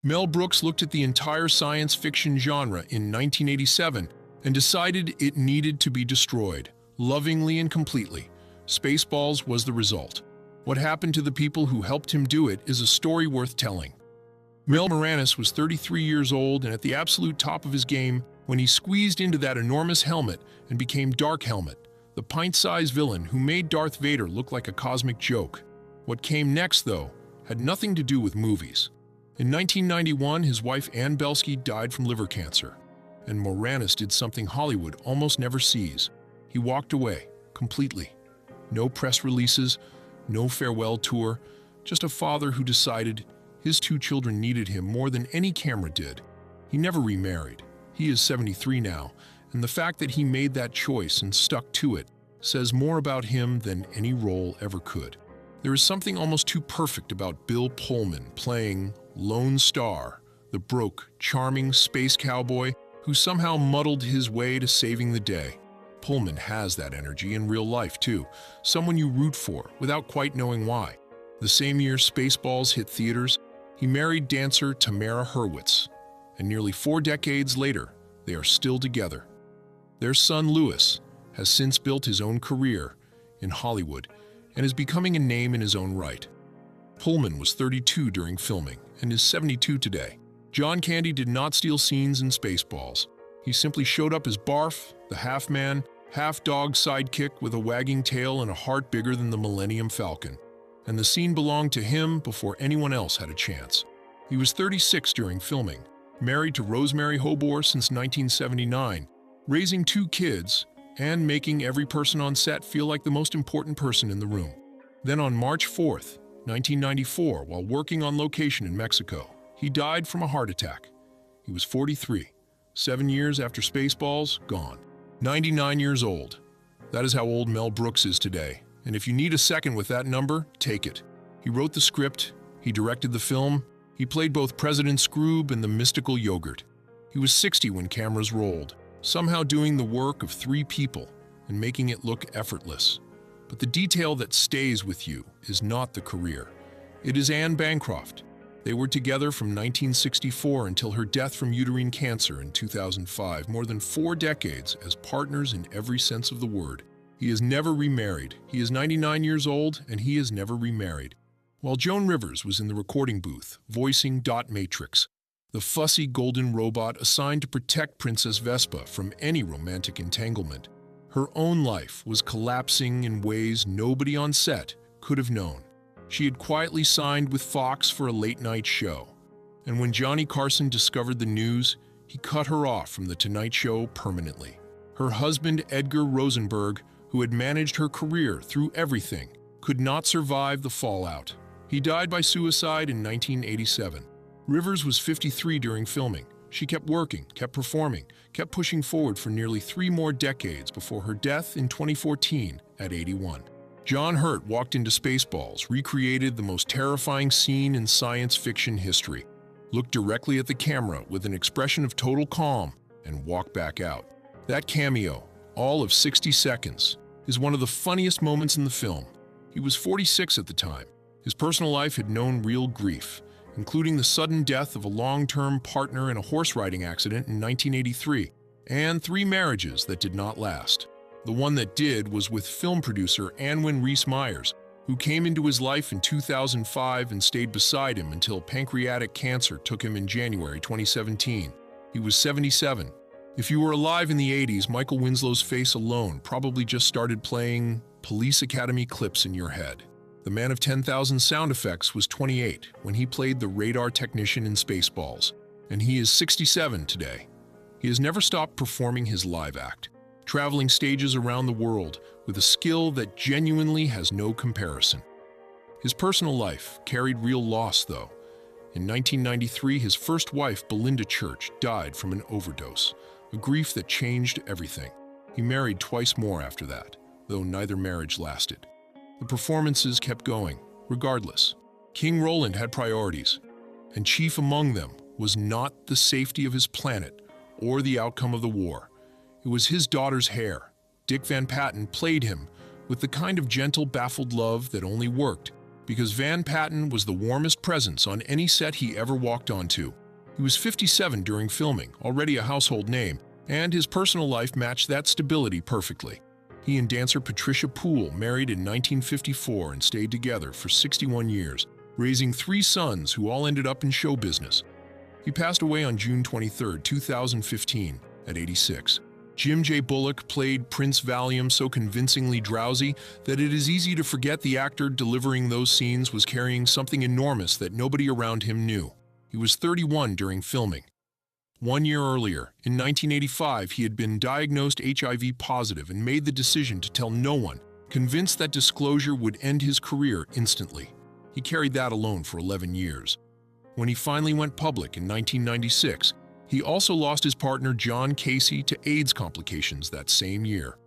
Mel Brooks looked at the entire science fiction genre in 1987 and decided it needed to be destroyed, lovingly and completely. Spaceballs was the result. What happened to the people who helped him do it is a story worth telling. Moranis was 33 years old and at the absolute top of his game when he squeezed into that enormous helmet and became Dark Helmet, the pint-sized villain who made Darth Vader look like a cosmic joke. What came next, though, had nothing to do with movies. In 1991, his wife Ann Belsky died from liver cancer, and Moranis did something Hollywood almost never sees. He walked away, completely. No press releases, no farewell tour, just a father who decided his 2 children needed him more than any camera did. He never remarried. He is 73 now, and the fact that he made that choice and stuck to it says more about him than any role ever could. There is something almost too perfect about Bill Pullman playing Lone Star, the broke, charming space cowboy who somehow muddled his way to saving the day. Pullman has that energy in real life, too, someone you root for without quite knowing why. The same year Spaceballs hit theaters, he married dancer Tamara Hurwitz, and nearly 4 decades later, they are still together. Their son, Louis, has since built his own career in Hollywood and is becoming a name in his own right. Pullman was 32 during filming and is 72 today. John Candy did not steal scenes in Spaceballs. He simply showed up as Barf, the half-man, half-dog sidekick with a wagging tail and a heart bigger than the Millennium Falcon. And the scene belonged to him before anyone else had a chance. He was 36 during filming, married to Rosemary Hobor since 1979, raising 2 kids, and making every person on set feel like the most important person in the room. Then on March 4th, 1994, while working on location in Mexico, he died from a heart attack. He was 43. 7 years after Spaceballs, gone. 99 years old. That is how old Mel Brooks is today. And if you need a second with that number, take it. He wrote the script, he directed the film, he played both President Scroob and the mystical yogurt. He was 60 when cameras rolled, somehow doing the work of 3 people and making it look effortless. But the detail that stays with you is not the career. It is Anne Bancroft. They were together from 1964 until her death from uterine cancer in 2005, more than 4 decades as partners in every sense of the word. He has never remarried. He is 99 years old, and he has never remarried. While Joan Rivers was in the recording booth, voicing Dot Matrix, the fussy golden robot assigned to protect Princess Vespa from any romantic entanglement, her own life was collapsing in ways nobody on set could have known. She had quietly signed with Fox for a late-night show, and when Johnny Carson discovered the news, he cut her off from The Tonight Show permanently. Her husband, Edgar Rosenberg, who had managed her career through everything, could not survive the fallout. He died by suicide in 1987. Rivers was 53 during filming. She kept working, kept performing, kept pushing forward for nearly 3 more decades before her death in 2014 at 81. John Hurt walked into Spaceballs, recreated the most terrifying scene in science fiction history, looked directly at the camera with an expression of total calm, and walked back out. That cameo, all of 60 seconds, is one of the funniest moments in the film. He was 46 at the time. His personal life had known real grief, including the sudden death of a long-term partner in a horse riding accident in 1983, and 3 marriages that did not last. The one that did was with film producer Anwin Reese Myers, who came into his life in 2005 and stayed beside him until pancreatic cancer took him in January 2017. He was 77. If you were alive in the 80s, Michael Winslow's face alone probably just started playing Police Academy clips in your head. The man of 10,000 sound effects was 28 when he played the radar technician in Spaceballs, and he is 67 today. He has never stopped performing his live act, traveling stages around the world with a skill that genuinely has no comparison. His personal life carried real loss, though. In 1993, his first wife, Belinda Church, died from an overdose, a grief that changed everything. He married twice more after that, though neither marriage lasted. The performances kept going, regardless. King Roland had priorities, and chief among them was not the safety of his planet or the outcome of the war. It was his daughter's hair. Dick Van Patten played him with the kind of gentle, baffled love that only worked because Van Patten was the warmest presence on any set he ever walked onto. He was 57 during filming, already a household name, and his personal life matched that stability perfectly. He and dancer Patricia Poole married in 1954 and stayed together for 61 years, raising 3 sons who all ended up in show business. He passed away on June 23, 2015, at 86. Jim J. Bullock played Prince Valium so convincingly drowsy that it is easy to forget the actor delivering those scenes was carrying something enormous that nobody around him knew. He was 31 during filming. 1 year earlier, in 1985, he had been diagnosed HIV positive and made the decision to tell no one, convinced that disclosure would end his career instantly. He carried that alone for 11 years. When he finally went public in 1996, he also lost his partner John Casey to AIDS complications that same year.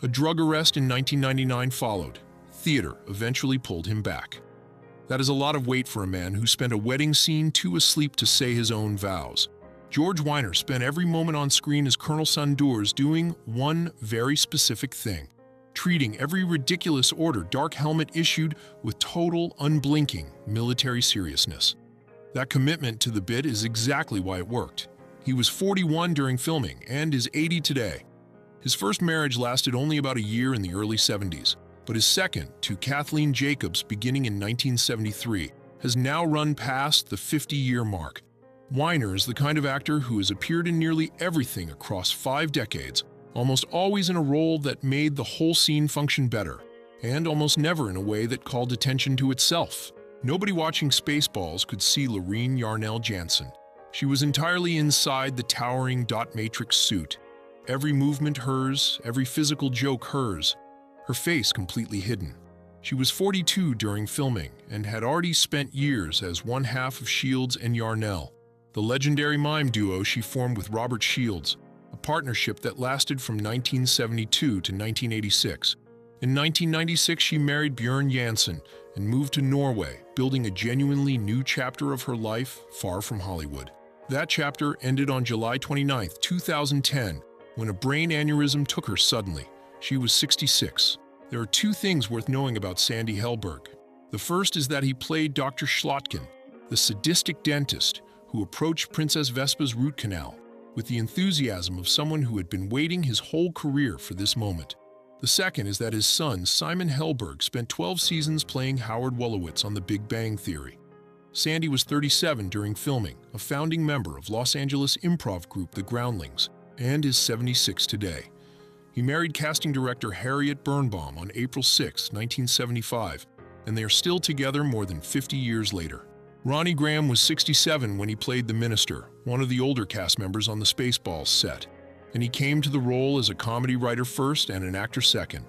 A drug arrest in 1999 followed. Theater eventually pulled him back. That is a lot of weight for a man who spent a wedding scene too asleep to say his own vows. George Weiner spent every moment on screen as Colonel Sandurs doing one very specific thing, treating every ridiculous order Dark Helmet issued with total, unblinking military seriousness. That commitment to the bit is exactly why it worked. He was 41 during filming and is 80 today. His first marriage lasted only about a year in the early 70s, but his second, to Kathleen Jacobs beginning in 1973, has now run past the 50-year mark. Weiner is the kind of actor who has appeared in nearly everything across 5 decades, almost always in a role that made the whole scene function better, and almost never in a way that called attention to itself. Nobody watching Spaceballs could see Lorene Yarnell Jansen. She was entirely inside the towering dot matrix suit. Every movement hers, every physical joke hers, her face completely hidden. She was 42 during filming and had already spent years as one half of Shields and Yarnell, the legendary mime duo she formed with Robert Shields, a partnership that lasted from 1972 to 1986. In 1996, she married Bjørn Jansen and moved to Norway, building a genuinely new chapter of her life far from Hollywood. That chapter ended on July 29, 2010, when a brain aneurysm took her suddenly. She was 66. There are 2 things worth knowing about Sandy Helberg. The first is that he played Dr. Schlotkin, the sadistic dentist who approached Princess Vespa's root canal with the enthusiasm of someone who had been waiting his whole career for this moment. The second is that his son, Simon Helberg, spent 12 seasons playing Howard Wolowitz on The Big Bang Theory. Sandy was 37 during filming, a founding member of Los Angeles improv group The Groundlings, and is 76 today. He married casting director Harriet Birnbaum on April 6, 1975, and they are still together more than 50 years later. Ronnie Graham was 67 when he played the Minister, one of the older cast members on the Spaceballs set, and he came to the role as a comedy writer first and an actor second.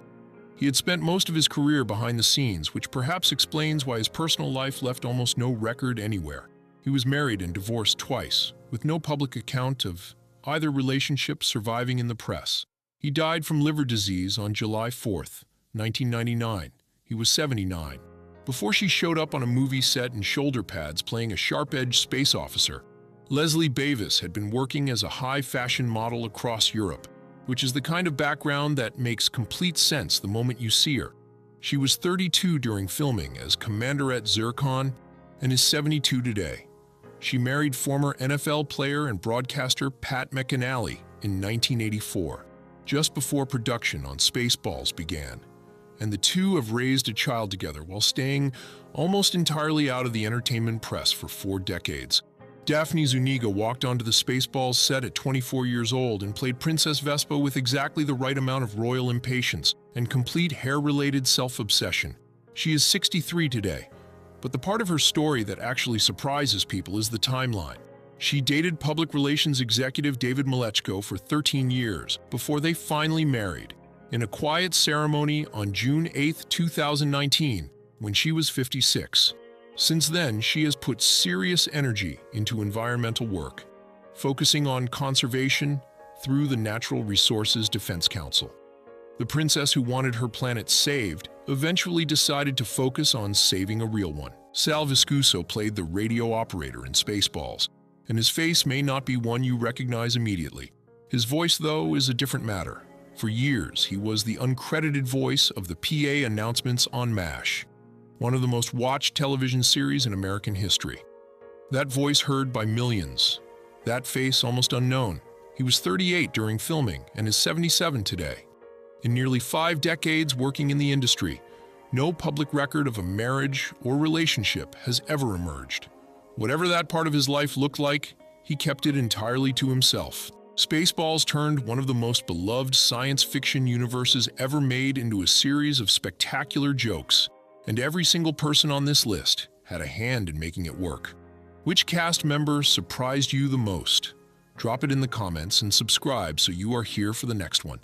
He had spent most of his career behind the scenes, which perhaps explains why his personal life left almost no record anywhere. He was married and divorced twice, with no public account of either relationship surviving in the press. He died from liver disease on July 4, 1999. He was 79. Before she showed up on a movie set in shoulder pads playing a sharp-edged space officer, Leslie Bavis had been working as a high-fashion model across Europe, which is the kind of background that makes complete sense the moment you see her. She was 32 during filming as Commanderette Zircon and is 72 today. She married former NFL player and broadcaster Pat McAnally in 1984, just before production on Spaceballs began, and the two have raised a child together while staying almost entirely out of the entertainment press for 4 decades. Daphne Zuniga walked onto the Spaceballs set at 24 years old and played Princess Vespa with exactly the right amount of royal impatience and complete hair-related self-obsession. She is 63 today, but the part of her story that actually surprises people is the timeline. She dated public relations executive David Milechko for 13 years before they finally married, in a quiet ceremony on June 8, 2019, when she was 56. Since then, she has put serious energy into environmental work, focusing on conservation through the Natural Resources Defense Council. The princess who wanted her planet saved eventually decided to focus on saving a real one. Sal Viscuso played the radio operator in Spaceballs, and his face may not be one you recognize immediately. His voice, though, is a different matter. For years, he was the uncredited voice of the PA announcements on MASH. one of the most watched television series in American history. That voice heard by millions. That face almost unknown. He was 38 during filming and is 77 today. In nearly 5 decades working in the industry, no public record of a marriage or relationship has ever emerged. Whatever that part of his life looked like, he kept it entirely to himself. Spaceballs turned one of the most beloved science fiction universes ever made into a series of spectacular jokes, and every single person on this list had a hand in making it work. Which cast member surprised you the most? Drop it in the comments and subscribe so you are here for the next one.